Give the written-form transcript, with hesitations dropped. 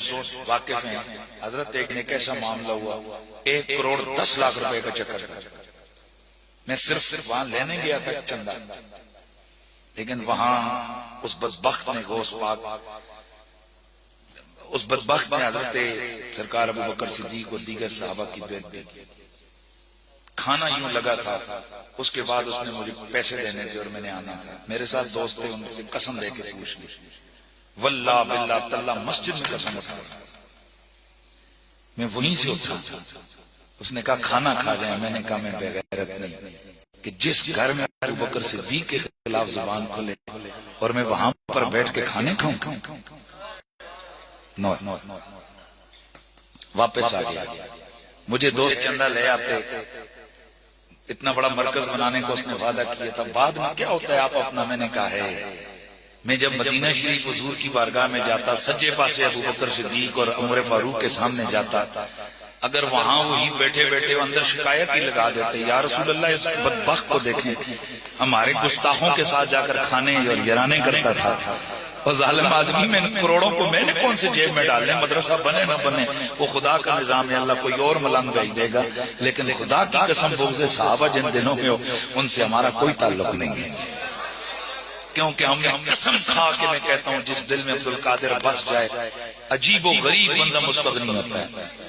دوست واقف ہیں حضرت ایک نے کیسا معاملہ ہوا 1,10,00,000 روپے کا چکر تھا. میں صرف وہاں لینے گیا تھا چندہ، لیکن وہاں اس بدبخت نے غوث پاک، اس بدبخت نے حضرت سرکار ابو بکر صدیق اور دیگر صحابہ کی بیعت بھی کی. کھانا یوں لگا تھا، اس کے بعد اس نے مجھے پیسے دینے تھے اور میں نے آنا تھا. میرے ساتھ دوست تھے، ان سے قسم دے کے پوچھ لی، واللہ باللہ تاللہ مسجد میں قسم اٹھا، میں وہیں سے اٹھا. اس نے کہا کھانا کھا جائیں. میں نے کہا میں بے غیرت نہیں کہ جس گھر میں ابو بکر صدیق کے خلاف زبان کھلے اور میں وہاں پر بیٹھ کے کھانے کھاؤں. نو واپس آ گیا. مجھے دوست چندہ لے آتے، اتنا بڑا مرکز بنانے کو اس نے وعدہ کیا تھا. بعد میں کیا ہوتا ہے آپ اپنا. میں نے کہا ہے میں جب مدینہ شریف حضور کی بارگاہ میں جاتا، سجے پاسے ابو بکر صدیق اور عمر فاروق کے سامنے جاتا، اگر وہاں وہی بیٹھے بیٹھے اندر شکایت ہی لگا دیتے، یا رسول اللہ اس بدبخت کو دیکھیں، ہمارے گستاخوں کے ساتھ جا کر کھانے اور یرانے کرتا تھا، اور ظالم آدمی میں کروڑوں کو میں نے کون سے جیب میں ڈالنے، مدرسہ بنے نہ بنے وہ خدا کا نظام ہے، اللہ کوئی اور ملنگ بھیج دے گا. لیکن خدا کی قسم بغض صحابہ جن دنوں میں ہو ان سے ہمارا کوئی تعلق نہیں ہے، کیونکہ ہم نے قسم کھا کے میں کہتا ہوں جس دل میں عبد القادر بس جائے عجیب و غریب بندہ مستغنی ہوتا ہے.